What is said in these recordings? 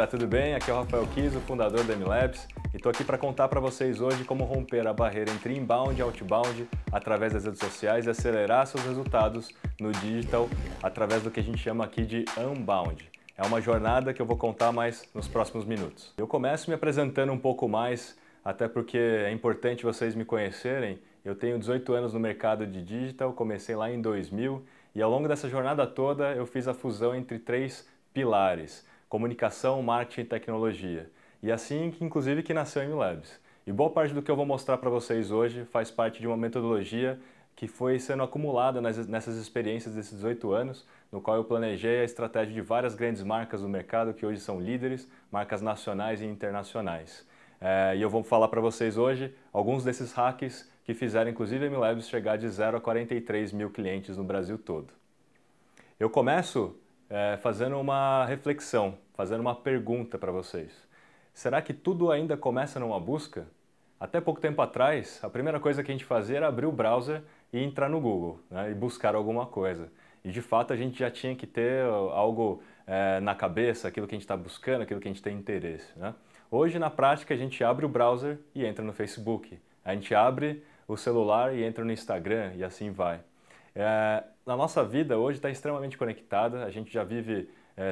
tudo bem? Aqui é o Rafael Kiso, fundador da MLabs, e estou aqui para contar para vocês hoje como romper a barreira entre inbound e outbound através das redes sociais e acelerar seus resultados no digital através do que a gente chama aqui de unbound. É uma jornada que eu vou contar mais nos próximos minutos. Eu começo me apresentando um pouco mais, até porque é importante vocês me conhecerem. Eu tenho 18 anos no mercado de digital, comecei lá em 2000 e ao longo dessa jornada toda eu fiz a fusão entre três pilares: comunicação, marketing e tecnologia. E assim que inclusive que nasceu a MLabs. E boa parte do que eu vou mostrar para vocês hoje faz parte de uma metodologia que foi sendo acumulada nessas experiências desses 18 anos, no qual eu planejei a estratégia de várias grandes marcas do mercado que hoje são líderes, marcas nacionais e internacionais. E eu vou falar para vocês hoje alguns desses hacks que fizeram inclusive a MLabs chegar de 0 a 43 mil clientes no Brasil todo. Eu começo fazendo uma reflexão, fazendo uma pergunta para vocês. Será que tudo ainda começa numa busca? Até pouco tempo atrás, a primeira coisa que a gente fazia era abrir o browser e entrar no Google, né, e buscar alguma coisa. E de fato a gente já tinha que ter algo na cabeça, aquilo que a gente está buscando, aquilo que a gente tem interesse, né? Hoje, na prática, a gente abre o browser e entra no Facebook. A gente abre o celular e entra no Instagram e assim vai. Na nossa vida hoje está extremamente conectada, a gente já vive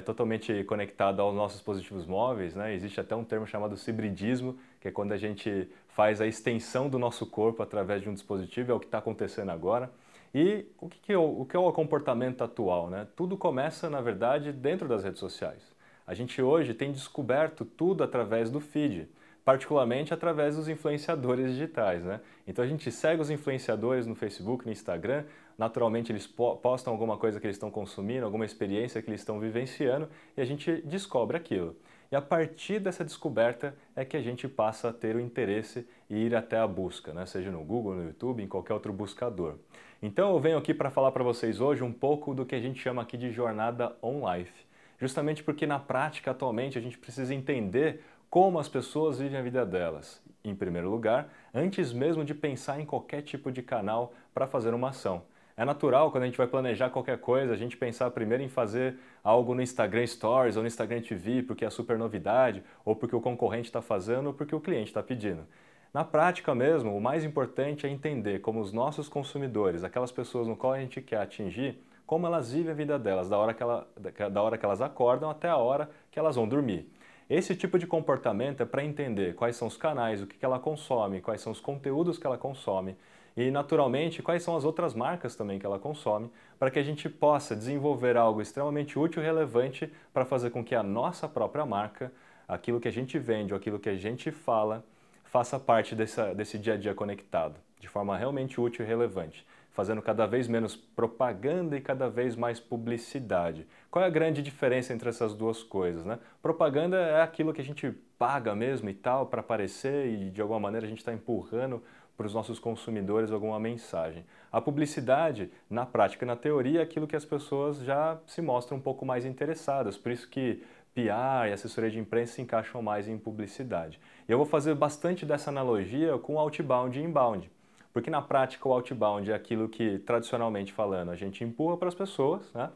totalmente conectado aos nossos dispositivos móveis, né? Existe até um termo chamado cibridismo, que é quando a gente faz a extensão do nosso corpo através de um dispositivo, é o que está acontecendo agora. E o que é o comportamento atual, né? Tudo começa, na verdade, dentro das redes sociais. A gente hoje tem descoberto tudo através do feed, particularmente através dos influenciadores digitais, né? Então a gente segue os influenciadores no Facebook, no Instagram, naturalmente eles postam alguma coisa que eles estão consumindo, alguma experiência que eles estão vivenciando e a gente descobre aquilo. E a partir dessa descoberta é que a gente passa a ter o interesse e ir até a busca, né? Seja no Google, no YouTube, em qualquer outro buscador. Então eu venho aqui para falar para vocês hoje um pouco do que a gente chama aqui de jornada on-life. Justamente porque na prática atualmente a gente precisa entender como as pessoas vivem a vida delas, em primeiro lugar, antes mesmo de pensar em qualquer tipo de canal para fazer uma ação. É natural, quando a gente vai planejar qualquer coisa, a gente pensar primeiro em fazer algo no Instagram Stories ou no Instagram TV, porque é super novidade, ou porque o concorrente está fazendo, ou porque o cliente está pedindo. Na prática mesmo, o mais importante é entender como os nossos consumidores, aquelas pessoas no qual a gente quer atingir, como elas vivem a vida delas, da hora que elas acordam até a hora que elas vão dormir. Esse tipo de comportamento é para entender quais são os canais, o que ela consome, quais são os conteúdos que ela consome e, naturalmente, quais são as outras marcas também que ela consome, para que a gente possa desenvolver algo extremamente útil e relevante para fazer com que a nossa própria marca, aquilo que a gente vende ou aquilo que a gente fala, faça parte desse dia a dia conectado, de forma realmente útil e relevante, fazendo cada vez menos propaganda e cada vez mais publicidade. Qual é a grande diferença entre essas duas coisas, né? Propaganda é aquilo que a gente paga mesmo e tal para aparecer e de alguma maneira a gente está empurrando para os nossos consumidores alguma mensagem. A publicidade, na prática e na teoria, é aquilo que as pessoas já se mostram um pouco mais interessadas, por isso que PR e assessoria de imprensa se encaixam mais em publicidade. E eu vou fazer bastante dessa analogia com outbound e inbound. Porque na prática o outbound é aquilo que, tradicionalmente falando, a gente empurra para as pessoas, né?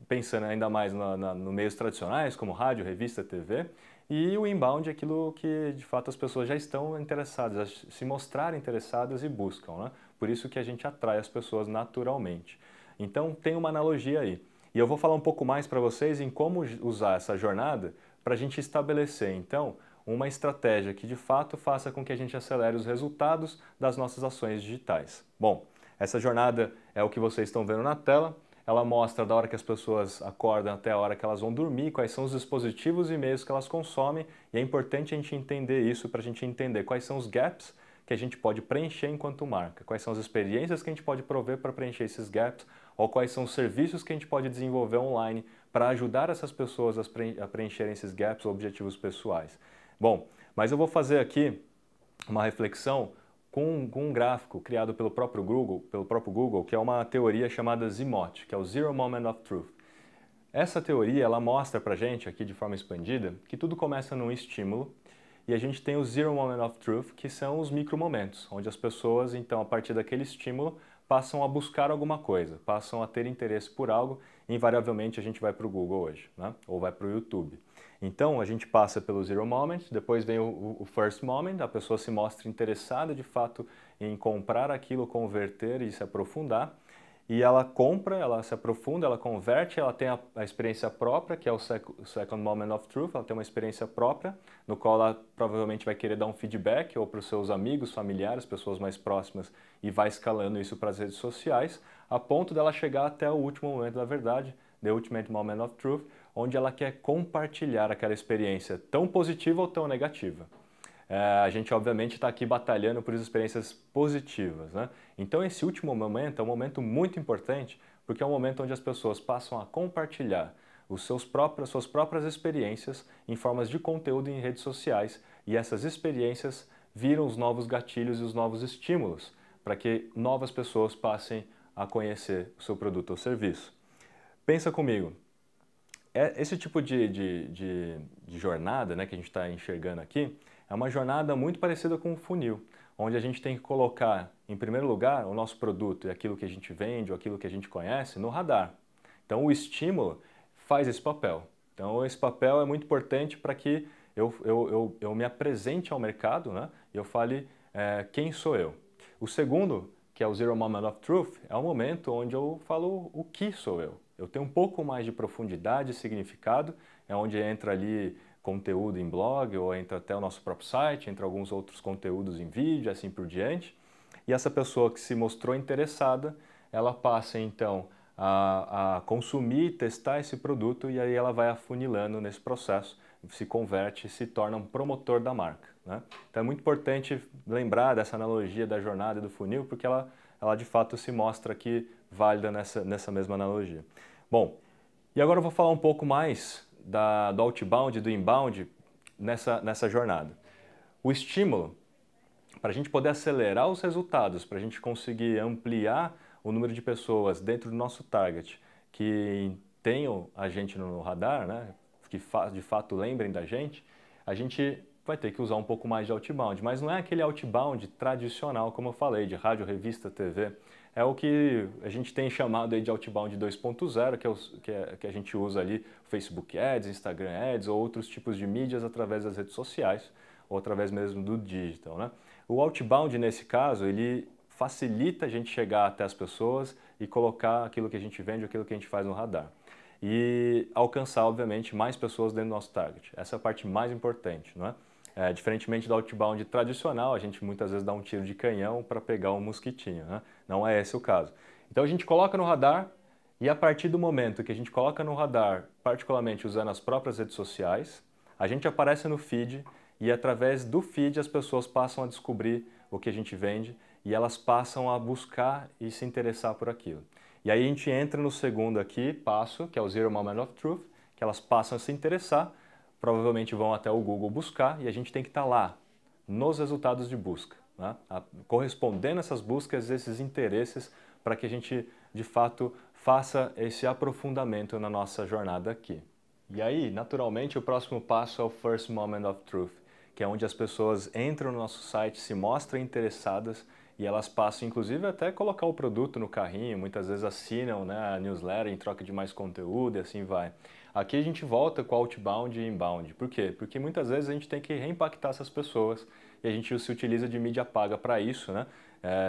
Pensando ainda mais no meios tradicionais, como rádio, revista, TV, e o inbound é aquilo que, de fato, as pessoas já estão interessadas, a se mostrar interessadas e buscam, né? Por isso que a gente atrai as pessoas naturalmente. Então, tem uma analogia aí. E eu vou falar um pouco mais para vocês em como usar essa jornada para a gente estabelecer, então, uma estratégia que de fato faça com que a gente acelere os resultados das nossas ações digitais. Bom, essa jornada é o que vocês estão vendo na tela. Ela mostra da hora que as pessoas acordam até a hora que elas vão dormir, quais são os dispositivos e meios que elas consomem, e é importante a gente entender isso para a gente entender quais são os gaps que a gente pode preencher enquanto marca, quais são as experiências que a gente pode prover para preencher esses gaps, ou quais são os serviços que a gente pode desenvolver online para ajudar essas pessoas a preencherem esses gaps ou objetivos pessoais. Bom, mas eu vou fazer aqui uma reflexão com um gráfico criado pelo próprio Google, que é uma teoria chamada ZMOT, que é o Zero Moment of Truth. Essa teoria ela mostra para a gente, aqui de forma expandida, que tudo começa num estímulo e a gente tem o Zero Moment of Truth, que são os micromomentos, onde as pessoas, então, a partir daquele estímulo, passam a buscar alguma coisa, passam a ter interesse por algo, e invariavelmente a gente vai para o Google hoje, né? Ou vai para o YouTube. Então, a gente passa pelo Zero Moment, depois vem o First Moment, a pessoa se mostra interessada de fato em comprar aquilo, converter e se aprofundar. E ela compra, ela se aprofunda, ela converte, ela tem a experiência própria, que é o Second Moment of Truth, ela tem uma experiência própria, no qual ela provavelmente vai querer dar um feedback ou para os seus amigos, familiares, pessoas mais próximas, e vai escalando isso para as redes sociais, a ponto dela chegar até o último momento da verdade, The Ultimate Moment of Truth, onde ela quer compartilhar aquela experiência tão positiva ou tão negativa. A gente obviamente está aqui batalhando por experiências positivas, né? Então esse último momento é um momento muito importante porque é um momento onde as pessoas passam a compartilhar suas próprias experiências em formas de conteúdo em redes sociais e essas experiências viram os novos gatilhos e os novos estímulos para que novas pessoas passem a conhecer o seu produto ou serviço. Pensa comigo, esse tipo de jornada, né, que a gente está enxergando aqui é uma jornada muito parecida com um funil, onde a gente tem que colocar, em primeiro lugar, o nosso produto e aquilo que a gente vende ou aquilo que a gente conhece no radar. Então, o estímulo faz esse papel. Então, esse papel é muito importante para que eu me apresente ao mercado, né, e eu fale quem sou eu. O segundo, que é o Zero Moment of Truth, é o momento onde eu falo o que sou eu. Eu tenho um pouco mais de profundidade e significado, é onde entra ali conteúdo em blog, ou entra até o nosso próprio site, entra alguns outros conteúdos em vídeo, assim por diante. E essa pessoa que se mostrou interessada, ela passa então a consumir, testar esse produto e aí ela vai afunilando nesse processo, se converte, se torna um promotor da marca, né? Então é muito importante lembrar dessa analogia da jornada e do funil, porque ela de fato se mostra aqui válida nessa mesma analogia. Bom, e agora eu vou falar um pouco mais do outbound e do inbound nessa jornada. O estímulo, para a gente poder acelerar os resultados, para a gente conseguir ampliar o número de pessoas dentro do nosso target que tenham a gente no radar, né, que de fato lembrem da gente, a gente vai ter que usar um pouco mais de outbound, mas não é aquele outbound tradicional, como eu falei, de rádio, revista, TV. É o que a gente tem chamado aí de outbound 2.0, que a gente usa ali Facebook Ads, Instagram Ads ou outros tipos de mídias através das redes sociais ou através mesmo do digital, né? O outbound, nesse caso, ele facilita a gente chegar até as pessoas e colocar aquilo que a gente vende, aquilo que a gente faz no radar. E alcançar, obviamente, mais pessoas dentro do nosso target. Essa é a parte mais importante, não é? Diferentemente do outbound tradicional, a gente muitas vezes dá um tiro de canhão para pegar um mosquitinho, né? Não é esse o caso. Então a gente coloca no radar e a partir do momento que a gente coloca no radar, particularmente usando as próprias redes sociais, a gente aparece no feed e através do feed as pessoas passam a descobrir o que a gente vende e elas passam a buscar e se interessar por aquilo. E aí a gente entra no segundo aqui, passo, que é o Zero Moment of Truth, que elas passam a se interessar, provavelmente vão até o Google buscar e a gente tem que estar lá, nos resultados de busca, né? Correspondendo a essas buscas, esses interesses, para que a gente, de fato, faça esse aprofundamento na nossa jornada aqui. E aí, naturalmente, o próximo passo é o First Moment of Truth, que é onde as pessoas entram no nosso site, se mostram interessadas e elas passam, inclusive, até colocar o produto no carrinho, muitas vezes assinam, né, a newsletter em troca de mais conteúdo e assim vai. Aqui a gente volta com outbound e inbound. Por quê? Porque muitas vezes a gente tem que reimpactar essas pessoas e a gente se utiliza de mídia paga para isso, né?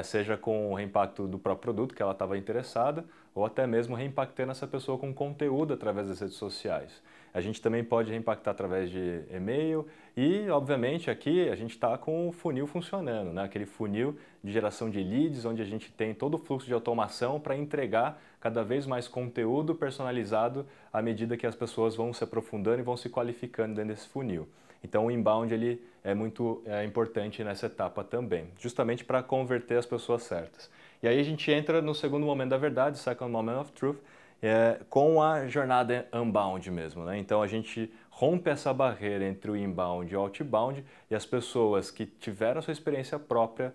Seja com o reimpacto do próprio produto que ela estava interessada ou até mesmo reimpactando essa pessoa com conteúdo através das redes sociais. A gente também pode reimpactar através de e-mail e, obviamente, aqui a gente está com o funil funcionando, né? Aquele funil de geração de leads, onde a gente tem todo o fluxo de automação para entregar cada vez mais conteúdo personalizado à medida que as pessoas vão se aprofundando e vão se qualificando dentro desse funil. Então o inbound ele é muito importante nessa etapa também, justamente para converter as pessoas certas. E aí a gente entra no segundo momento da verdade, Second Moment of Truth, com a jornada unbound mesmo, né? Então a gente rompe essa barreira entre o inbound e o outbound e as pessoas que tiveram a sua experiência própria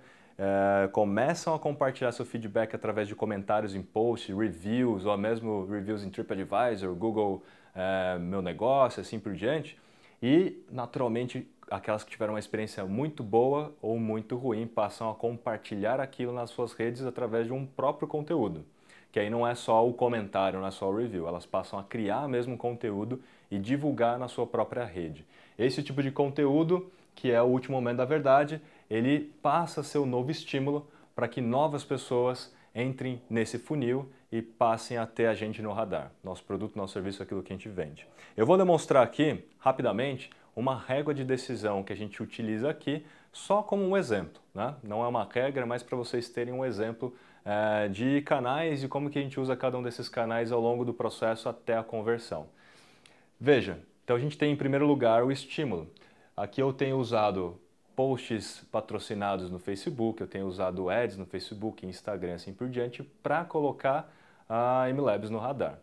começam a compartilhar seu feedback através de comentários em posts, reviews ou mesmo reviews em TripAdvisor, Google Meu Negócio, assim por diante. E, naturalmente, aquelas que tiveram uma experiência muito boa ou muito ruim passam a compartilhar aquilo nas suas redes através de um próprio conteúdo. Que aí não é só o comentário, não é só o review, elas passam a criar mesmo conteúdo e divulgar na sua própria rede. Esse tipo de conteúdo, que é o último momento da verdade, ele passa a ser o novo estímulo para que novas pessoas entrem nesse funil e passem a ter a gente no radar. Nosso produto, nosso serviço, aquilo que a gente vende. Eu vou demonstrar aqui, rapidamente, uma régua de decisão que a gente utiliza aqui só como um exemplo, né? Não é uma regra, mas para vocês terem um exemplo de canais e como que a gente usa cada um desses canais ao longo do processo até a conversão. Veja, então a gente tem em primeiro lugar o estímulo. Aqui eu tenho usado posts patrocinados no Facebook, eu tenho usado ads no Facebook, Instagram, assim por diante, para colocar a MLabs no radar.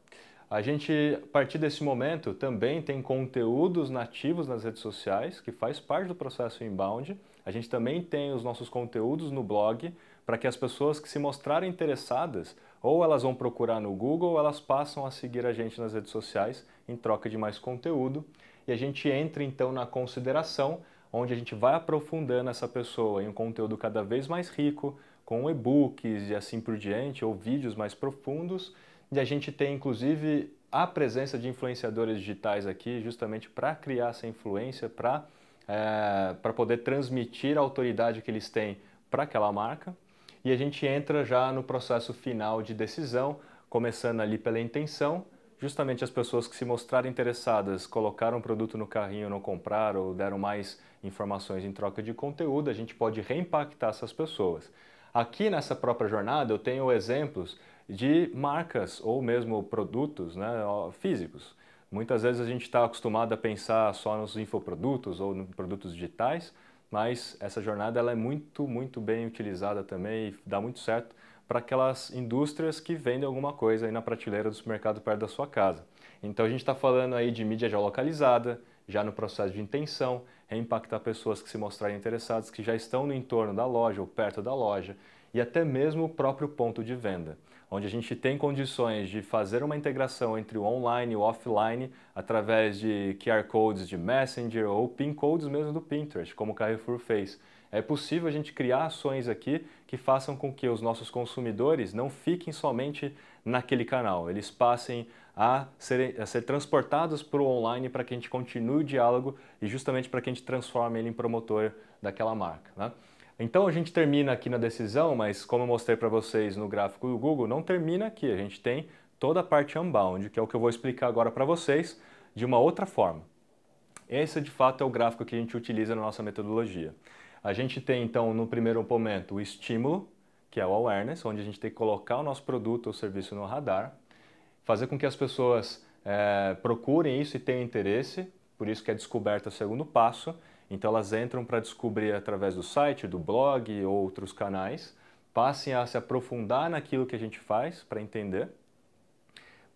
A gente, a partir desse momento, também tem conteúdos nativos nas redes sociais, que faz parte do processo inbound. A gente também tem os nossos conteúdos no blog, para que as pessoas que se mostrarem interessadas, ou elas vão procurar no Google, ou elas passam a seguir a gente nas redes sociais em troca de mais conteúdo. E a gente entra então na consideração, onde a gente vai aprofundando essa pessoa em um conteúdo cada vez mais rico, com e-books e assim por diante, ou vídeos mais profundos. E a gente tem inclusive a presença de influenciadores digitais aqui, justamente para criar essa influência, para poder transmitir a autoridade que eles têm para aquela marca. E a gente entra já no processo final de decisão, começando ali pela intenção. Justamente as pessoas que se mostraram interessadas, colocaram o produto no carrinho, não compraram ou deram mais informações em troca de conteúdo, a gente pode reimpactar essas pessoas. Aqui nessa própria jornada eu tenho exemplos de marcas ou mesmo produtos, né, físicos. Muitas vezes a gente está acostumado a pensar só nos infoprodutos ou nos produtos digitais, mas essa jornada ela é muito bem utilizada também e dá muito certo para aquelas indústrias que vendem alguma coisa aí na prateleira do supermercado perto da sua casa. Então a gente está falando aí de mídia geolocalizada, já no processo de intenção, reimpactar pessoas que se mostrarem interessadas, que já estão no entorno da loja ou perto da loja, e até mesmo o próprio ponto de venda, onde a gente tem condições de fazer uma integração entre o online e o offline através de QR Codes de Messenger ou PIN Codes mesmo do Pinterest, como o Carrefour fez. É possível a gente criar ações aqui que façam com que os nossos consumidores não fiquem somente naquele canal, eles passem a ser transportados para o online para que a gente continue o diálogo e justamente para que a gente transforme ele em promotor daquela marca, né? Então a gente termina aqui na decisão, mas como eu mostrei para vocês no gráfico do Google, não termina aqui, a gente tem toda a parte unbound, que é o que eu vou explicar agora para vocês de uma outra forma. Esse de fato é o gráfico que a gente utiliza na nossa metodologia. A gente tem então no primeiro momento o estímulo, que é o awareness, onde a gente tem que colocar o nosso produto ou serviço no radar, fazer com que as pessoas procurem isso e tenham interesse, por isso que a descoberta é o segundo passo. Então elas entram para descobrir através do site, do blog ou outros canais, passem a se aprofundar naquilo que a gente faz para entender.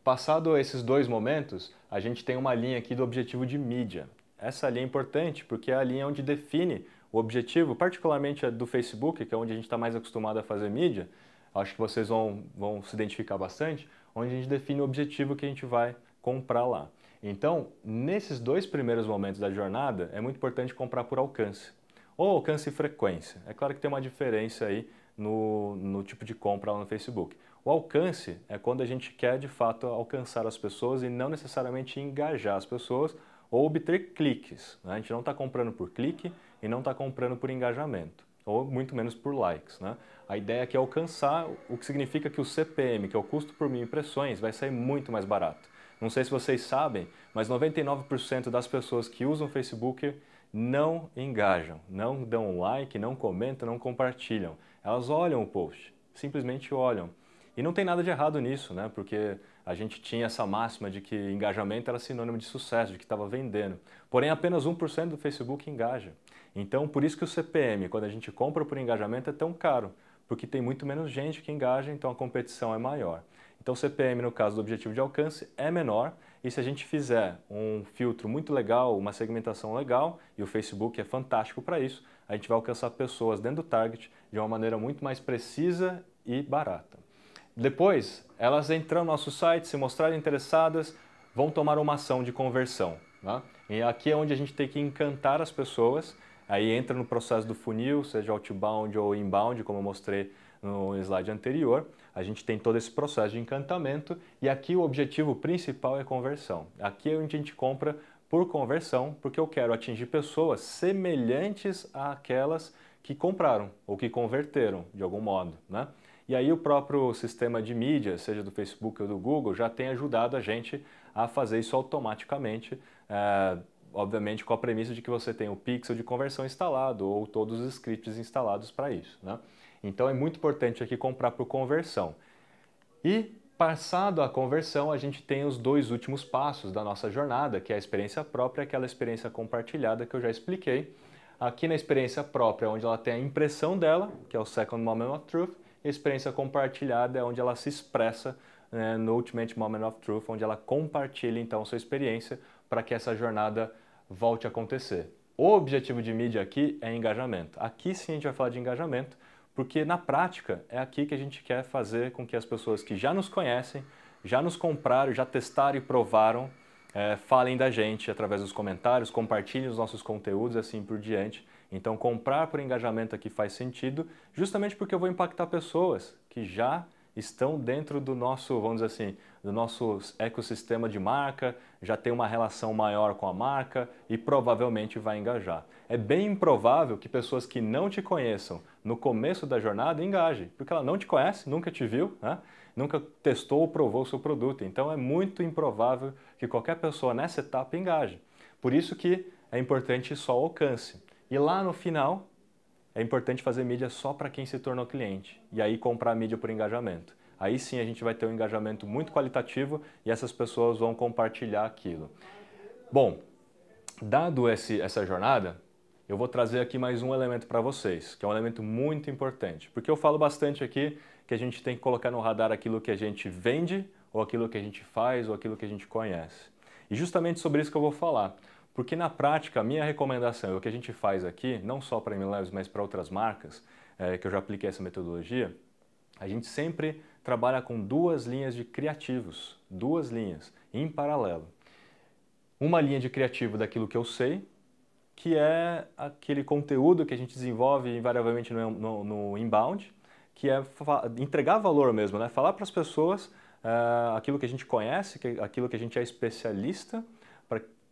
Passado esses dois momentos, a gente tem uma linha aqui do objetivo de mídia. Essa linha é importante porque é a linha onde define o objetivo, particularmente a do Facebook, que é onde a gente está mais acostumado a fazer mídia. Acho que vocês vão se identificar bastante, onde a gente define o objetivo que a gente vai comprar lá. Então, nesses dois primeiros momentos da jornada, é muito importante comprar por alcance, ou alcance e frequência. É claro que tem uma diferença aí no tipo de compra lá no Facebook. O alcance é quando a gente quer, de fato, alcançar as pessoas e não necessariamente engajar as pessoas ou obter cliques, né? A gente não está comprando por clique e não está comprando por engajamento, ou muito menos por likes, né? A ideia aqui é alcançar, o que significa que o CPM, que é o custo por mil impressões, vai sair muito mais barato. Não sei se vocês sabem, mas 99% das pessoas que usam o Facebook não engajam, não dão um like, não comentam, não compartilham. Elas olham o post, simplesmente olham. E não tem nada de errado nisso, né? Porque a gente tinha essa máxima de que engajamento era sinônimo de sucesso, de que estava vendendo. Porém, apenas 1% do Facebook engaja. Então, por isso que o CPM, quando a gente compra por engajamento, é tão caro, porque tem muito menos gente que engaja, então a competição é maior. Então o CPM, no caso do objetivo de alcance, é menor, e se a gente fizer um filtro muito legal, uma segmentação legal, e o Facebook é fantástico para isso, a gente vai alcançar pessoas dentro do target de uma maneira muito mais precisa e barata. Depois, elas entram no nosso site, se mostrarem interessadas, vão tomar uma ação de conversão, né? E aqui é onde a gente tem que encantar as pessoas, aí entra no processo do funil, seja outbound ou inbound, como eu mostrei no slide anterior, a gente tem todo esse processo de encantamento e aqui o objetivo principal é conversão. Aqui é onde a gente compra por conversão, porque eu quero atingir pessoas semelhantes àquelas que compraram ou que converteram de algum modo, né? E aí o próprio sistema de mídia, seja do Facebook ou do Google, já tem ajudado a gente a fazer isso automaticamente, obviamente com a premissa de que você tem o pixel de conversão instalado ou todos os scripts instalados para isso, né? Então é muito importante aqui comprar por conversão. E passado a conversão, a gente tem os dois últimos passos da nossa jornada, que é a experiência própria e aquela experiência compartilhada que eu já expliquei. Aqui na experiência própria, onde ela tem a impressão dela, que é o Second Moment of Truth, e a experiência compartilhada é onde ela se expressa, né, no Ultimate Moment of Truth, onde ela compartilha então sua experiência para que essa jornada volte a acontecer. O objetivo de mídia aqui é engajamento. Aqui sim a gente vai falar de engajamento, porque na prática é aqui que a gente quer fazer com que as pessoas que já nos conhecem, já nos compraram, já testaram e provaram, falem da gente através dos comentários, compartilhem os nossos conteúdos e assim por diante. Então comprar por engajamento aqui faz sentido, justamente porque eu vou impactar pessoas que já estão dentro do nosso, vamos dizer assim, do nosso ecossistema de marca, já tem uma relação maior com a marca e provavelmente vai engajar. É bem improvável que pessoas que não te conheçam no começo da jornada engajem, porque ela não te conhece, nunca te viu, né? Nunca testou ou provou o seu produto. Então é muito improvável que qualquer pessoa nessa etapa engaje. Por isso que é importante só o alcance. E lá no final, é importante fazer mídia só para quem se tornou cliente e aí comprar mídia por engajamento. Aí sim a gente vai ter um engajamento muito qualitativo e essas pessoas vão compartilhar aquilo. Bom, dado essa jornada, eu vou trazer aqui mais um elemento para vocês, que é um elemento muito importante, porque eu falo bastante aqui que a gente tem que colocar no radar aquilo que a gente vende, ou aquilo que a gente faz, ou aquilo que a gente conhece. E justamente sobre isso que eu vou falar. Porque na prática, a minha recomendação, o que a gente faz aqui, não só para a MLabs, mas para outras marcas, que eu já apliquei essa metodologia, a gente sempre trabalha com duas linhas de criativos, duas linhas, em paralelo. Uma linha de criativo daquilo que eu sei, que é aquele conteúdo que a gente desenvolve invariavelmente no inbound, que é entregar valor mesmo, né? Falar para as pessoas aquilo que a gente conhece, aquilo que a gente é especialista,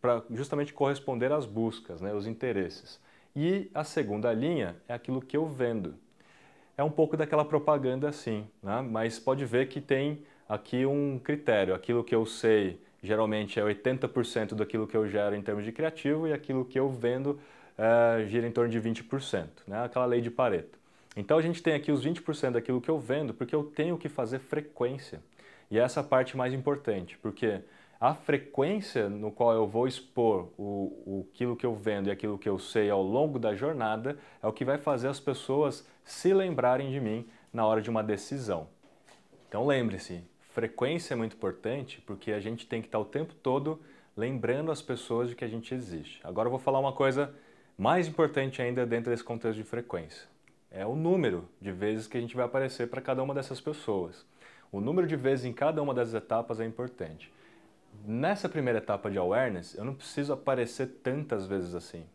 para justamente corresponder às buscas, né, os interesses. E a segunda linha é aquilo que eu vendo. É um pouco daquela propaganda sim, né, mas pode ver que tem aqui um critério. Aquilo que eu sei geralmente é 80% daquilo que eu gero em termos de criativo e aquilo que eu vendo gira em torno de 20%, né, aquela lei de Pareto. Então a gente tem aqui os 20% daquilo que eu vendo porque eu tenho que fazer frequência. E essa é a parte mais importante, porque a frequência no qual eu vou expor aquilo que eu vendo e aquilo que eu sei ao longo da jornada é o que vai fazer as pessoas se lembrarem de mim na hora de uma decisão. Então lembre-se, frequência é muito importante porque a gente tem que estar o tempo todo lembrando as pessoas de que a gente existe. Agora eu vou falar uma coisa mais importante ainda dentro desse contexto de frequência. É o número de vezes que a gente vai aparecer para cada uma dessas pessoas. O número de vezes em cada uma dessas etapas é importante. Nessa primeira etapa de awareness, eu não preciso aparecer tantas vezes assim,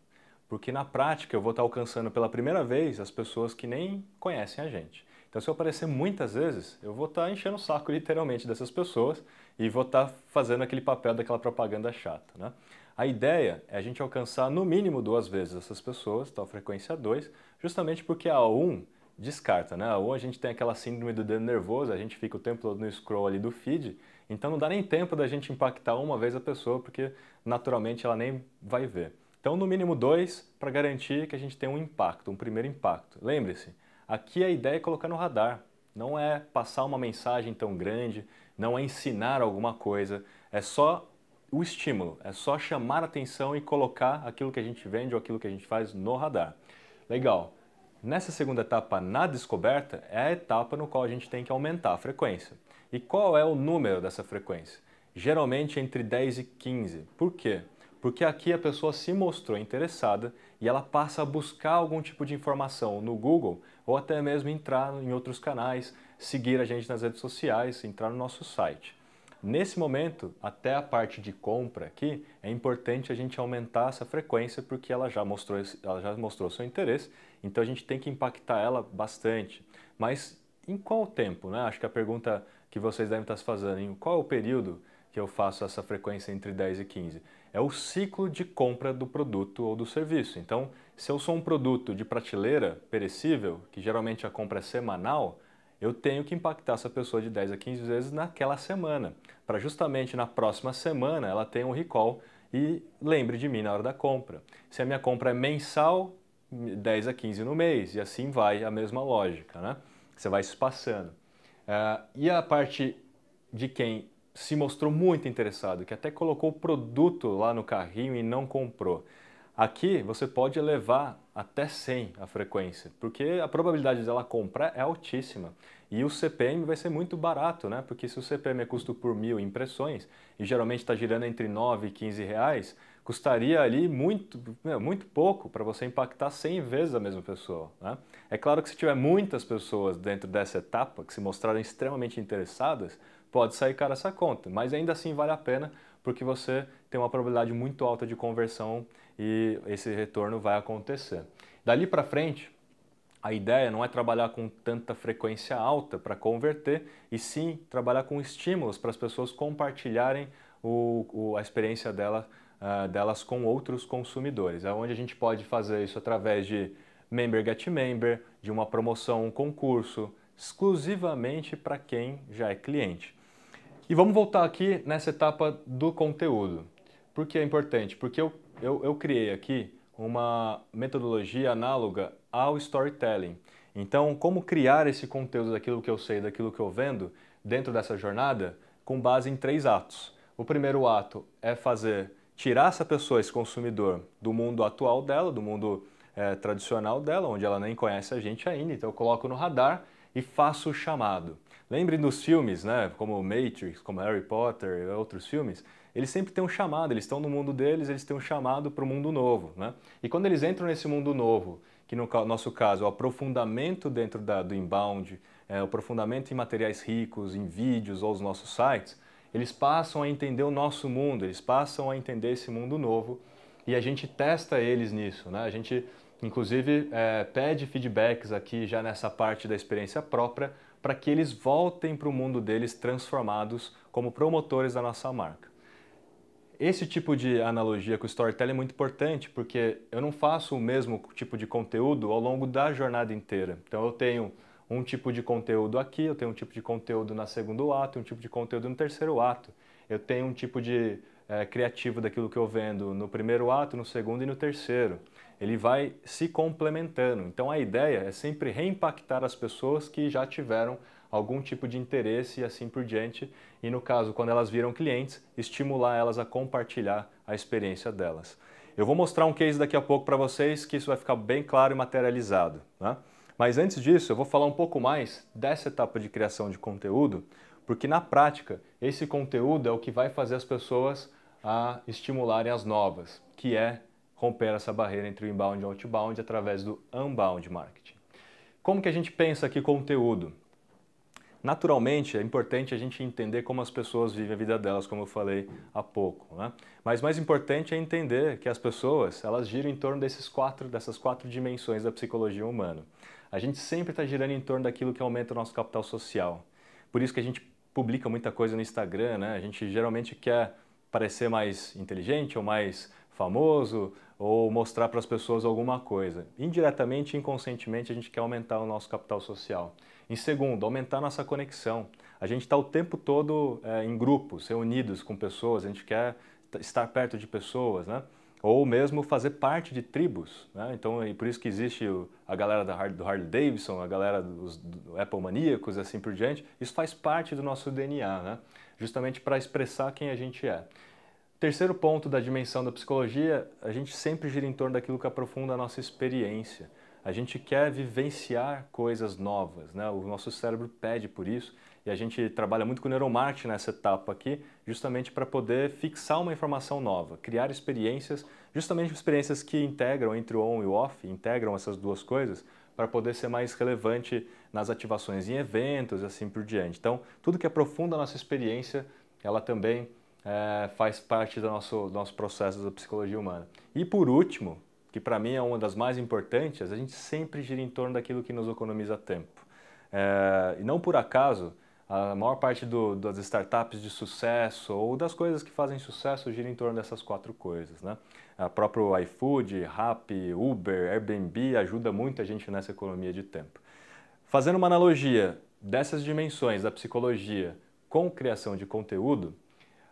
porque na prática eu vou estar alcançando pela primeira vez as pessoas que nem conhecem a gente. Então se eu aparecer muitas vezes, eu vou estar enchendo o saco literalmente dessas pessoas e vou estar fazendo aquele papel daquela propaganda chata, né? A ideia é a gente alcançar no mínimo 2 vezes essas pessoas, então a frequência 2, justamente porque a 1 descarta, né? A 1 a gente tem aquela síndrome do dedo nervoso, a gente fica o tempo todo no scroll ali do feed, então não dá nem tempo da gente impactar uma vez a pessoa, porque naturalmente ela nem vai ver. Então no mínimo 2 para garantir que a gente tenha um impacto, um primeiro impacto. Lembre-se, aqui a ideia é colocar no radar, não é passar uma mensagem tão grande, não é ensinar alguma coisa, é só o estímulo, é só chamar a atenção e colocar aquilo que a gente vende ou aquilo que a gente faz no radar. Legal. Nessa segunda etapa, na descoberta, é a etapa no qual a gente tem que aumentar a frequência. E qual é o número dessa frequência? Geralmente entre 10 e 15. Por quê? Porque aqui a pessoa se mostrou interessada e ela passa a buscar algum tipo de informação no Google ou até mesmo entrar em outros canais, seguir a gente nas redes sociais, entrar no nosso site. Nesse momento, até a parte de compra aqui, é importante a gente aumentar essa frequência porque ela já mostrou seu interesse, então a gente tem que impactar ela bastante. Mas em qual tempo, né? Acho que a pergunta que vocês devem estar se fazendo, em qual é o período que eu faço essa frequência entre 10 e 15? É o ciclo de compra do produto ou do serviço. Então, se eu sou um produto de prateleira perecível, que geralmente a compra é semanal, eu tenho que impactar essa pessoa de 10 a 15 vezes naquela semana, para justamente na próxima semana ela tenha um recall e lembre de mim na hora da compra. Se a minha compra é mensal, 10 a 15 no mês, e assim vai a mesma lógica, né? Você vai se passando. E a parte de quem se mostrou muito interessado, que até colocou o produto lá no carrinho e não comprou. Aqui você pode elevar até 100 a frequência, porque a probabilidade dela comprar é altíssima. E o CPM vai ser muito barato, né? Porque se o CPM é custo por 1.000 impressões, e geralmente está girando entre 9 e 15 reais, custaria ali muito pouco para você impactar 100 vezes a mesma pessoa, né? É claro que se tiver muitas pessoas dentro dessa etapa que se mostrarem extremamente interessadas, pode sair cara essa conta, mas ainda assim vale a pena porque você tem uma probabilidade muito alta de conversão e esse retorno vai acontecer. Dali para frente, a ideia não é trabalhar com tanta frequência alta para converter, e sim trabalhar com estímulos para as pessoas compartilharem a experiência delas com outros consumidores. É onde a gente pode fazer isso através de Member Get Member, de uma promoção, um concurso, exclusivamente para quem já é cliente. E vamos voltar aqui nessa etapa do conteúdo. Por que é importante? Porque eu criei aqui uma metodologia análoga ao storytelling. Então, como criar esse conteúdo daquilo que eu sei, daquilo que eu vendo, dentro dessa jornada, com base em 3 atos. O primeiro ato é tirar essa pessoa, esse consumidor, do mundo atual dela, do mundo tradicional dela, onde ela nem conhece a gente ainda, então eu coloco no radar e faço o chamado. Lembrem dos filmes, né, como Matrix, como Harry Potter e outros filmes, eles sempre têm um chamado, eles estão no mundo deles, eles têm um chamado para o mundo novo, né? E quando eles entram nesse mundo novo, que no nosso caso é o aprofundamento dentro do inbound, o aprofundamento em materiais ricos, em vídeos ou os nossos sites, eles passam a entender o nosso mundo, eles passam a entender esse mundo novo e a gente testa eles nisso, né? A gente, inclusive, pede feedbacks aqui já nessa parte da experiência própria para que eles voltem para o mundo deles transformados como promotores da nossa marca. Esse tipo de analogia com o storytelling é muito importante porque eu não faço o mesmo tipo de conteúdo ao longo da jornada inteira. Então eu tenho um tipo de conteúdo aqui, eu tenho um tipo de conteúdo no segundo ato, um tipo de conteúdo no terceiro ato. Eu tenho um tipo de criativo daquilo que eu vendo no primeiro ato, no segundo e no terceiro. Ele vai se complementando. Então a ideia é sempre reimpactar as pessoas que já tiveram algum tipo de interesse e assim por diante. E no caso, quando elas viram clientes, estimular elas a compartilhar a experiência delas. Eu vou mostrar um case daqui a pouco para vocês que isso vai ficar bem claro e materializado, né? Mas antes disso, eu vou falar um pouco mais dessa etapa de criação de conteúdo, porque na prática, esse conteúdo é o que vai fazer as pessoas a estimularem as novas, que é romper essa barreira entre o inbound e o outbound através do unbound marketing. Como que a gente pensa aqui conteúdo? Naturalmente, é importante a gente entender como as pessoas vivem a vida delas, como eu falei há pouco, né? Mas mais importante é entender que as pessoas, elas giram em torno dessas quatro dimensões da psicologia humana. A gente sempre está girando em torno daquilo que aumenta o nosso capital social. Por isso que a gente publica muita coisa no Instagram, né? A gente geralmente quer parecer mais inteligente ou mais famoso ou mostrar para as pessoas alguma coisa. Indiretamente, inconscientemente, a gente quer aumentar o nosso capital social. Em segundo, aumentar a nossa conexão. A gente está o tempo todo em grupos, reunidos com pessoas, a gente quer estar perto de pessoas, né? Ou mesmo fazer parte de tribos, né? Então, é por isso que existe a galera do Harley Davidson, a galera do Apple Maníacos, assim por diante. Isso faz parte do nosso DNA, né? Justamente para expressar quem a gente é. Terceiro ponto da dimensão da psicologia, a gente sempre gira em torno daquilo que aprofunda a nossa experiência. A gente quer vivenciar coisas novas, né? O nosso cérebro pede por isso e a gente trabalha muito com neuromarketing nessa etapa aqui, justamente para poder fixar uma informação nova, criar experiências, justamente experiências que integram entre o on e o off, integram essas duas coisas, para poder ser mais relevante nas ativações em eventos e assim por diante. Então, tudo que aprofunda a nossa experiência, ela também faz parte do nosso processo da psicologia humana. E por último, que para mim é uma das mais importantes, a gente sempre gira em torno daquilo que nos economiza tempo. E não por acaso, a maior parte das startups de sucesso ou das coisas que fazem sucesso gira em torno dessas 4 coisas, né? O próprio iFood, Rappi, Uber, Airbnb ajuda muita gente nessa economia de tempo. Fazendo uma analogia dessas dimensões da psicologia com criação de conteúdo,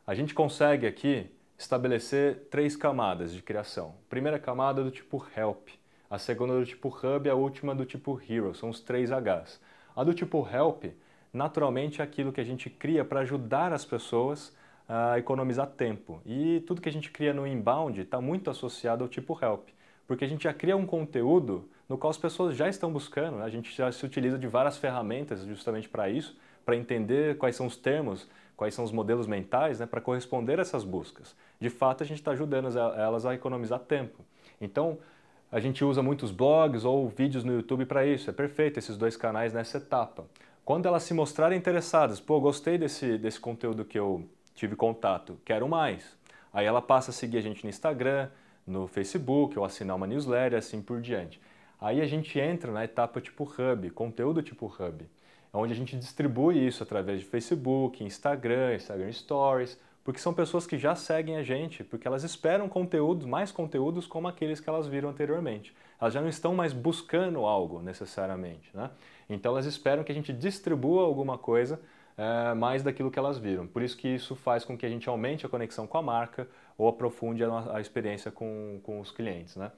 a gente consegue aqui estabelecer 3 camadas de criação. A primeira camada do tipo Help, a segunda do tipo Hub e a última do tipo Hero, são os 3 Hs. A do tipo Help, naturalmente, é aquilo que a gente cria para ajudar as pessoas a economizar tempo. E tudo que a gente cria no inbound está muito associado ao tipo Help, porque a gente já cria um conteúdo no qual as pessoas já estão buscando, né? A gente já se utiliza de várias ferramentas justamente para isso, para entender quais são os termos, quais são os modelos mentais, né, para corresponder a essas buscas. De fato, a gente está ajudando elas a economizar tempo. Então, a gente usa muitos blogs ou vídeos no YouTube para isso. É perfeito esses 2 canais nessa etapa. Quando elas se mostrarem interessadas, pô, gostei desse conteúdo que eu tive contato, quero mais. Aí ela passa a seguir a gente no Instagram, no Facebook, ou assinar uma newsletter, assim por diante. Aí a gente entra na etapa tipo Hub, conteúdo tipo Hub, onde a gente distribui isso através de Facebook, Instagram Stories, porque são pessoas que já seguem a gente, porque elas esperam conteúdos, mais conteúdos como aqueles que elas viram anteriormente. Elas já não estão mais buscando algo necessariamente, né? Então elas esperam que a gente distribua alguma coisa mais daquilo que elas viram. Por isso que isso faz com que a gente aumente a conexão com a marca ou aprofunde a experiência com os clientes, né?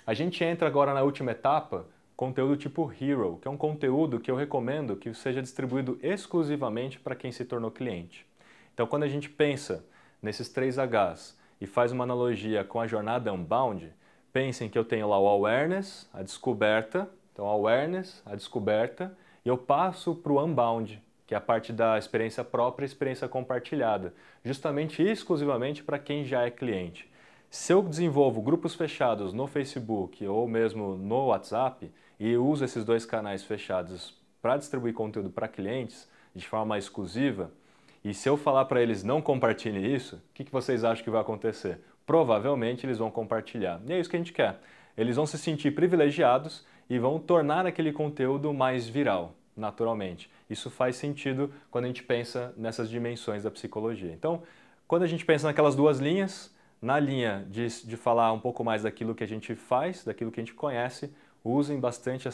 A gente entra agora na última etapa, conteúdo tipo Hero, que é um conteúdo que eu recomendo que seja distribuído exclusivamente para quem se tornou cliente. Então, quando a gente pensa nesses 3 Hs e faz uma analogia com a jornada Unbound, pensem que eu tenho lá o Awareness, a descoberta, então Awareness, a descoberta, e eu passo para o Unbound, que é a parte da experiência própria e experiência compartilhada, justamente e exclusivamente para quem já é cliente. Se eu desenvolvo grupos fechados no Facebook ou mesmo no WhatsApp e uso esses 2 canais fechados para distribuir conteúdo para clientes de forma mais exclusiva, e se eu falar para eles não compartilhem isso, o que vocês acham que vai acontecer? Provavelmente eles vão compartilhar. E é isso que a gente quer. Eles vão se sentir privilegiados e vão tornar aquele conteúdo mais viral, naturalmente. Isso faz sentido quando a gente pensa nessas dimensões da psicologia. Então, quando a gente pensa naquelas 2 linhas, na linha de falar um pouco mais daquilo que a gente faz, daquilo que a gente conhece, usem bastante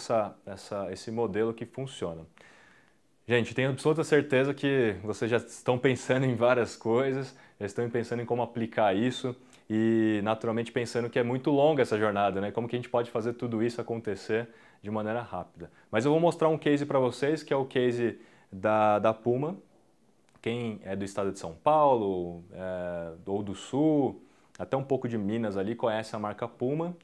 esse modelo que funciona. Gente, tenho absoluta certeza que vocês já estão pensando em várias coisas, já estão pensando em como aplicar isso e naturalmente pensando que é muito longa essa jornada, né? Como que a gente pode fazer tudo isso acontecer de maneira rápida. Mas eu vou mostrar um case para vocês, que é o case da Puma. Quem é do estado de São Paulo ou do Sul, até um pouco de Minas ali, conhece a marca Puma.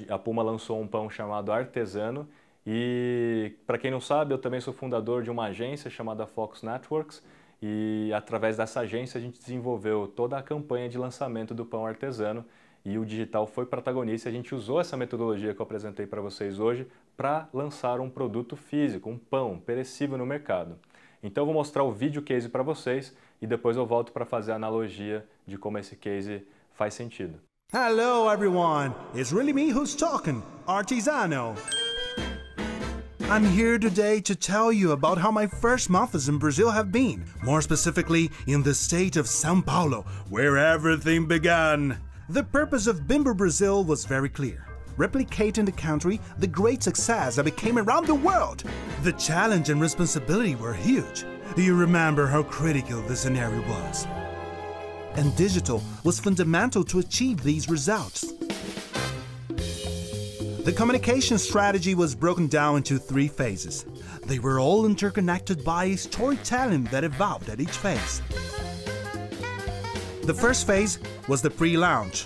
A Puma lançou um pão chamado Artesano e, para quem não sabe, eu também sou fundador de uma agência chamada Focus Networks e, através dessa agência, a gente desenvolveu toda a campanha de lançamento do pão artesano e o digital foi protagonista. A gente usou essa metodologia que eu apresentei para vocês hoje para lançar um produto físico, um pão perecível no mercado. Então eu vou mostrar o vídeo case para vocês e depois eu volto para fazer a analogia de como esse case faz sentido. Hello everyone, it's really me who's talking, Artesano. I'm here today to tell you about how my first months in Brazil have been, more specifically in the state of São Paulo, where everything began. The purpose of Bimbo Brazil was very clear. Replicate in the country the great success that became around the world. The challenge and responsibility were huge. Do you remember how critical the scenario was? And digital was fundamental to achieve these results. The communication strategy was broken down into 3 phases. They were all interconnected by a storytelling that evolved at each phase. The first phase was the pre-launch.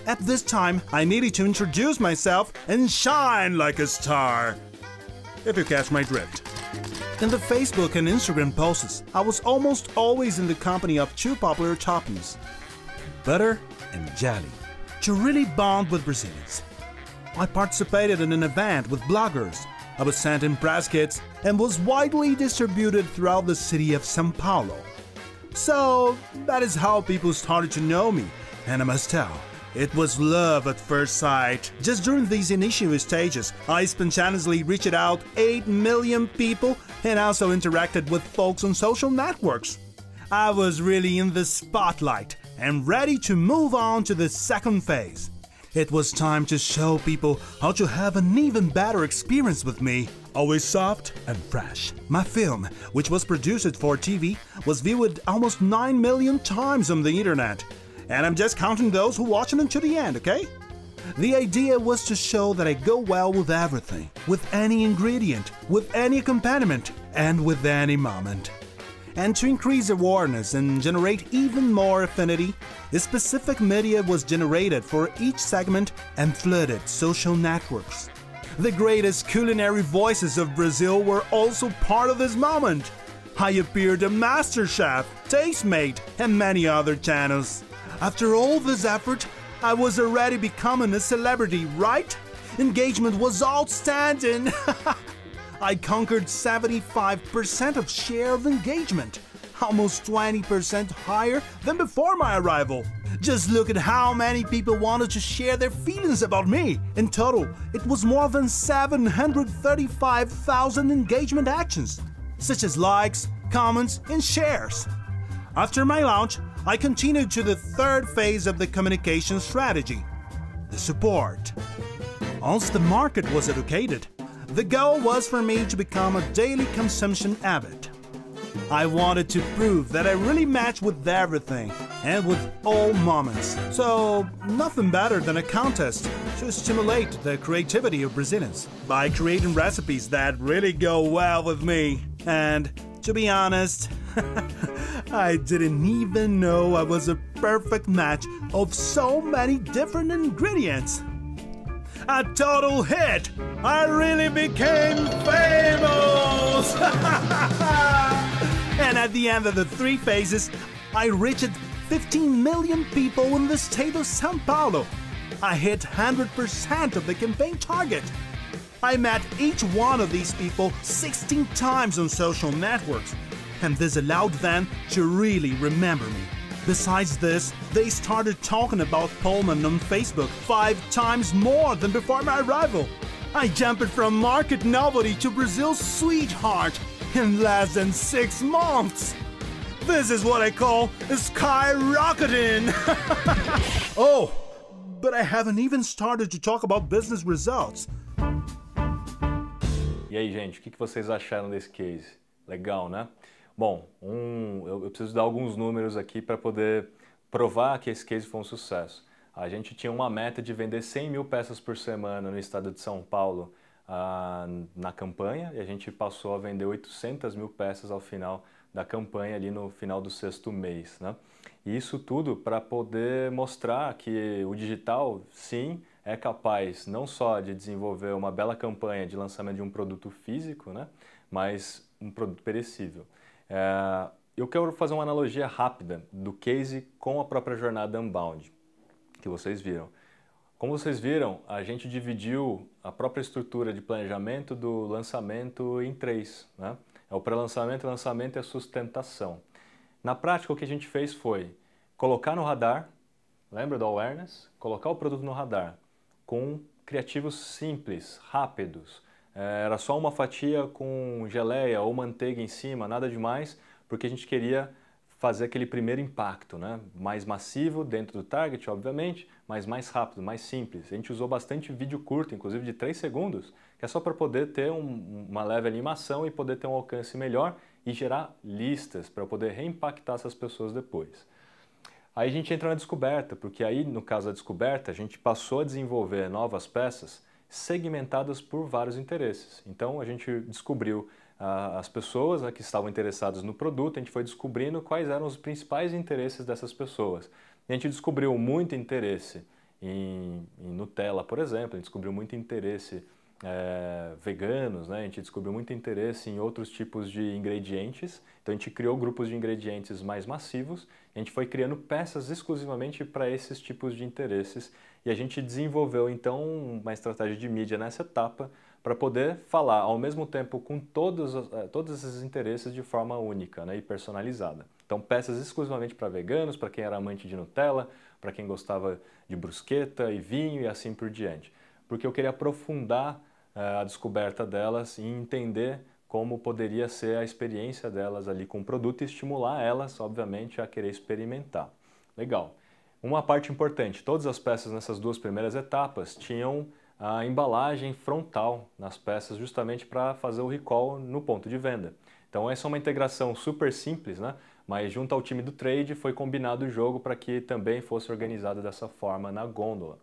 At this time, I needed to introduce myself and shine like a star, if you catch my drift. In the Facebook and Instagram posts, I was almost always in the company of 2 popular toppings, butter and jelly, to really bond with Brazilians. I participated in an event with bloggers. I was sent in press kits and was widely distributed throughout the city of São Paulo. So that is how people started to know me, and I must tell, It was love at first sight. Just during these initial stages, I spontaneously reached out 8 million people and also interacted with folks on social networks. I was really in the spotlight and ready to move on to the second phase. It was time to show people how to have an even better experience with me. Always soft and fresh. My film, which was produced for TV, was viewed almost 9 million times on the internet. And I'm just counting those who watch it until the end, okay? The idea was to show that I go well with everything, with any ingredient, with any accompaniment, and with any moment. And to increase awareness and generate even more affinity, a specific media was generated for each segment and flooded social networks. The greatest culinary voices of Brazil were also part of this moment. I appeared on MasterChef, Tastemade, and many other channels. After all this effort, I was already becoming a celebrity, right? Engagement was outstanding. I conquered 75% of share of engagement, almost 20% higher than before my arrival. Just look at how many people wanted to share their feelings about me. In total, it was more than 735,000 engagement actions, such as likes, comments, and shares. After my launch, I continued to the third phase of the communication strategy, the support. Once the market was educated, the goal was for me to become a daily consumption habit. I wanted to prove that I really match with everything and with all moments. So, nothing better than a contest to stimulate the creativity of Brazilians by creating recipes that really go well with me. And to be honest, I didn't even know I was a perfect match of so many different ingredients. A total hit! I really became famous! And at the end of the 3 phases, I reached 15 million people in the state of São Paulo. I hit 100% of the campaign target. I met each one of these people 16 times on social networks, and this allowed them to really remember me. Besides this, they started talking about Pullman on Facebook 5 times more than before my arrival. I jumped from market novelty to Brazil's sweetheart in less than 6 months. This is what I call skyrocketing. Oh, but I haven't even started to talk about business results. E aí, gente, o que vocês acharam desse case? Legal, né? Bom, eu preciso dar alguns números aqui para poder provar que esse case foi um sucesso. A gente tinha uma meta de vender 100 mil peças por semana no estado de São Paulo na campanha, e a gente passou a vender 800 mil peças ao final da campanha, ali no final do 6º mês, né? E isso tudo para poder mostrar que o digital, sim, é capaz não só de desenvolver uma bela campanha de lançamento de um produto físico, né, mas um produto perecível. Eu quero fazer uma analogia rápida do case com a própria jornada Unbound, que vocês viram. Como vocês viram, a gente dividiu a própria estrutura de planejamento do lançamento em 3, né? É o pré-lançamento, lançamento e a sustentação. Na prática, o que a gente fez foi colocar no radar, lembra do awareness? Colocar o produto no radar com criativos simples, rápidos. Era só uma fatia com geleia ou manteiga em cima, nada demais, porque a gente queria fazer aquele primeiro impacto, né? Mais massivo dentro do target, obviamente, mas mais rápido, mais simples. A gente usou bastante vídeo curto, inclusive de 3 segundos, que é só para poder ter uma leve animação e poder ter um alcance melhor e gerar listas para poder reimpactar essas pessoas depois. Aí a gente entra na descoberta, porque aí, no caso da descoberta, a gente passou a desenvolver novas peças segmentadas por vários interesses. Então a gente descobriu as pessoas, né, que estavam interessadas no produto, a gente foi descobrindo quais eram os principais interesses dessas pessoas. E a gente descobriu muito interesse em Nutella, por exemplo, a gente descobriu muito interesse veganos, né? A gente descobriu muito interesse em outros tipos de ingredientes, então a gente criou grupos de ingredientes mais massivos, a gente foi criando peças exclusivamente para esses tipos de interesses e a gente desenvolveu então uma estratégia de mídia nessa etapa para poder falar ao mesmo tempo com todos esses interesses de forma única, né, e personalizada. Então peças exclusivamente para veganos, para quem era amante de Nutella, para quem gostava de brusqueta e vinho e assim por diante. Porque eu queria aprofundar a descoberta delas e entender como poderia ser a experiência delas ali com o produto e estimular elas, obviamente, a querer experimentar. Legal. Uma parte importante, todas as peças nessas duas primeiras etapas tinham a embalagem frontal nas peças justamente para fazer o recall no ponto de venda. Então essa é uma integração super simples, né? Mas junto ao time do trade foi combinado o jogo para que também fosse organizado dessa forma na gôndola.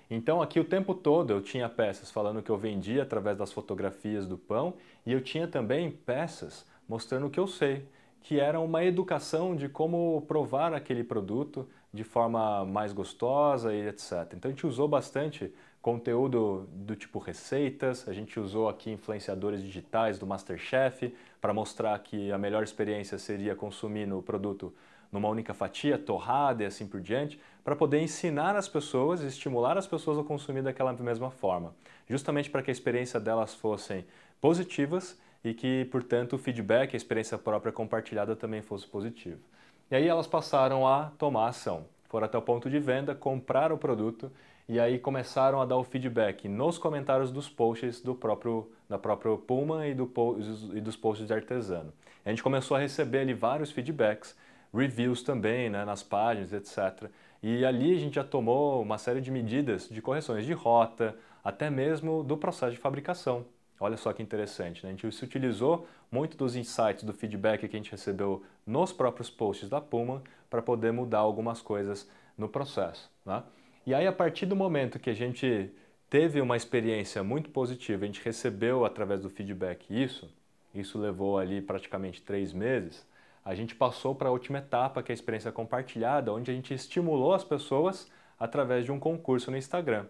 Então aqui o tempo todo eu tinha peças falando que eu vendia através das fotografias do pão e eu tinha também peças mostrando o que eu sei, que era uma educação de como provar aquele produto de forma mais gostosa e etc. Então a gente usou bastante conteúdo do tipo receitas, a gente usou aqui influenciadores digitais do MasterChef para mostrar que a melhor experiência seria consumir no produto numa única fatia, torrada e assim por diante, para poder ensinar as pessoas e estimular as pessoas a consumir daquela mesma forma, justamente para que a experiência delas fossem positivas e que, portanto, o feedback, a experiência própria compartilhada também fosse positivo. E aí elas passaram a tomar ação, foram até o ponto de venda, compraram o produto e aí começaram a dar o feedback nos comentários dos posts da própria Puma e dos posts de artesano. A gente começou a receber ali vários feedbacks, reviews também, né, nas páginas, etc. E ali a gente já tomou uma série de medidas de correções de rota, até mesmo do processo de fabricação. Olha só que interessante, né? A gente se utilizou muito dos insights, do feedback que a gente recebeu nos próprios posts da Puma para poder mudar algumas coisas no processo, né? E aí, a partir do momento que a gente teve uma experiência muito positiva, a gente recebeu através do feedback isso levou ali praticamente 3 meses, a gente passou para a última etapa, que é a experiência compartilhada, onde a gente estimulou as pessoas através de um concurso no Instagram.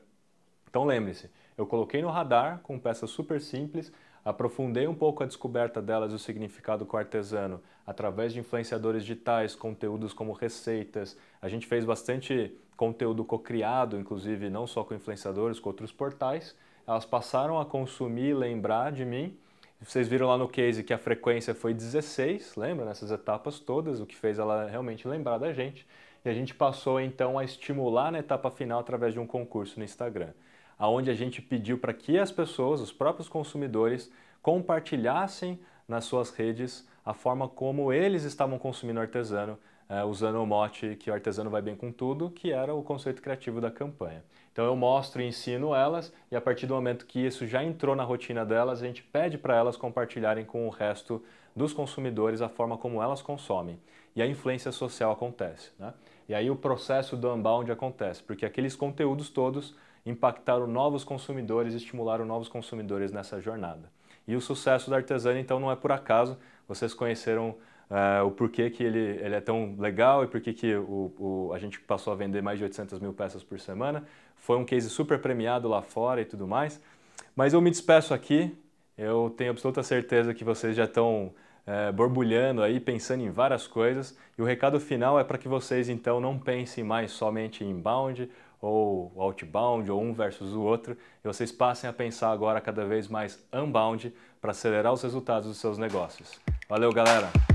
Então lembre-se, eu coloquei no radar com peças super simples, aprofundei um pouco a descoberta delas e o significado com o artesano através de influenciadores digitais, conteúdos como receitas. A gente fez bastante conteúdo cocriado, inclusive não só com influenciadores, com outros portais. Elas passaram a consumir e lembrar de mim. Vocês viram lá no case que a frequência foi 16, lembra? Nessas etapas todas, o que fez ela realmente lembrar da gente. E a gente passou então a estimular na etapa final através de um concurso no Instagram, onde a gente pediu para que as pessoas, os próprios consumidores, compartilhassem nas suas redes a forma como eles estavam consumindo artesano, usando o mote que o artesano vai bem com tudo, que era o conceito criativo da campanha. Então eu mostro e ensino elas, e a partir do momento que isso já entrou na rotina delas, a gente pede para elas compartilharem com o resto dos consumidores a forma como elas consomem. E a influência social acontece, né? E aí o processo do unbound acontece, porque aqueles conteúdos todos impactaram novos consumidores, estimularam novos consumidores nessa jornada. E o sucesso do artesano, então, não é por acaso. Vocês conheceram o porquê que ele é tão legal e porquê que a gente passou a vender mais de 800 mil peças por semana. Foi um case super premiado lá fora e tudo mais. Mas eu me despeço aqui. Eu tenho absoluta certeza que vocês já estão borbulhando aí, pensando em várias coisas. E o recado final é para que vocês, então, não pensem mais somente em inbound ou outbound, ou um versus o outro, e vocês passem a pensar agora cada vez mais unbound para acelerar os resultados dos seus negócios. Valeu, galera!